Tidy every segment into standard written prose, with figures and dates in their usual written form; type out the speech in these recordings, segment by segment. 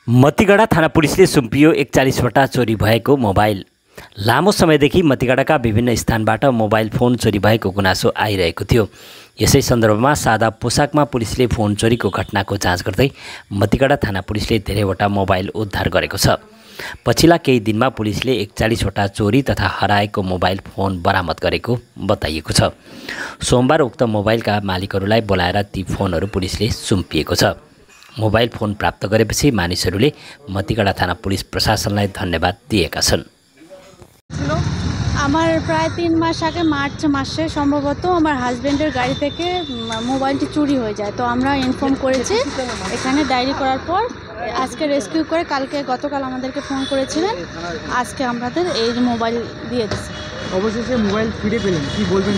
मतिगढा थाना पुलिसले सुम्पियो 41वटा चोरी भएको मोबाइल। लामो समयदेखि मतिगढाका विभिन्न स्थानबाट मोबाइल फोन चोरी भएको गुनासो आइरहेको थियो। यसै सन्दर्भमा सादा पोसाकमा पुलिसले फोन चोरीको घटनाको जाँच गर्दै मतिगढा थाना पुलिसले धेरैवटा मोबाइल उद्धार गरेको छ। पछिल्ला केही दिनमा पुलिसले 41वटा चोरी तथा हराएको मोबाइल फोन बरामद गरेको बताइएको छ। सोमबार उक्त मोबाइलका मालिकहरूलाई बोलाएर ती फोनहरू पुलिसले सुम्पिएको छ। मोबाइल फोन प्राप्त गरेपछि मानिसहरूले मतिगढा थाना पुलिस प्रशासनलाई धन्यवाद दिएका छन्। আমার প্রায় 3 মাস আগে মার্চ মাসে সম্ভবত আমার হাজবেন্ডের গাড়ি থেকে মোবাইলটি চুরি হয়ে যায়। তো আমরা ইনফর্ম করেছি, এখানে ডায়েরি করার পর আজকে রেস্কিউ করে গতকাল আমাদেরকে ফোন করেছিলেন। আজকে আমাদের এই মোবাইল দিয়ে দিয়েছে। অবশেষে মোবাইল ফিরে পেলেন, কি বলবেন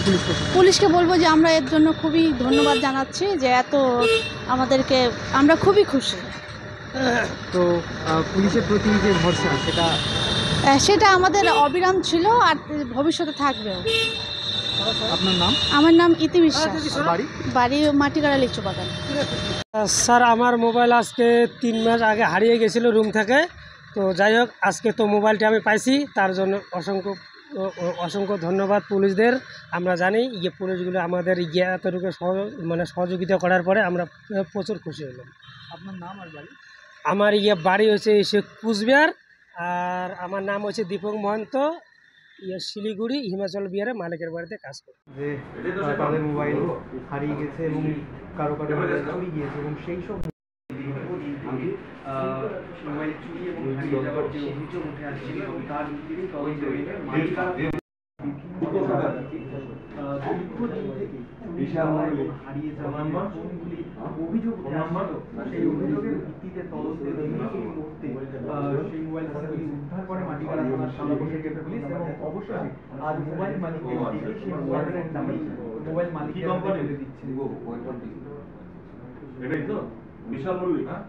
পুলিশকে? বলবো যে আমরা এর জন্য খুবই ধন্যবাদ জানাচ্ছি, যে এত আমাদেরকে আমরা খুবই খুশি। তো পুলিশের প্রতি যে ভরসা সেটা আমাদের অবিরাম ছিল আর ভবিষ্যতে থাকবেও। আপনার নাম? আমার নাম ইতি বিশ্বাস, বাড়ি মাটিগাড়া লিচু বাগান। স্যার, আমার মোবাইল আজকে 3 মাস আগে হারিয়ে গেছিলো রুম থেকে। তো যাই হোক, আজকে তো মোবাইলটি আমি পাইছি, তার জন্য অসংখ্য ধন্যবাদ পুলিশদের। আমরা জানি পুলিশগুলো আমাদের এতটুকু সহযোগিতা করার পরে আমরা প্রচুর খুশি হলাম। আপনার নাম আর বাড়ি? আমার বাড়ি হচ্ছে কুচবিহার, আর আমার নাম হচ্ছে দীপক মহন্ত। শিলিগুড়ি হিমাচল বিহারে মালিকের বাড়িতে কাজ করি। যে তাদের মোবাইল হারিয়ে গেছে এবং কারো মোবাইল চুরি গিয়েছে, এবং সেই সব মোবাইল চুরি এবং হারিয়ে যাওয়ার যে অভিযোগ উঠে আসছিল এবং তার হারিয়ে যাওয়া ফোনগুলি অভিযোগ উঠে আসছিল, সেই অভিযোগের ভিত্তিতে তদন্তে সেই মোবাইল ফোনগুলি উদ্ধার করে মাটিগাড়া থানার সামনাসামনি পুলিশ, এবং অবশ্যই আজ মোবাইল মালিকের দিকে সেই মোবাইলের দামি মোবাইল মালিক তুলে দিচ্ছে। এটাই তো বিশাল মল্লিক। হ্যাঁ।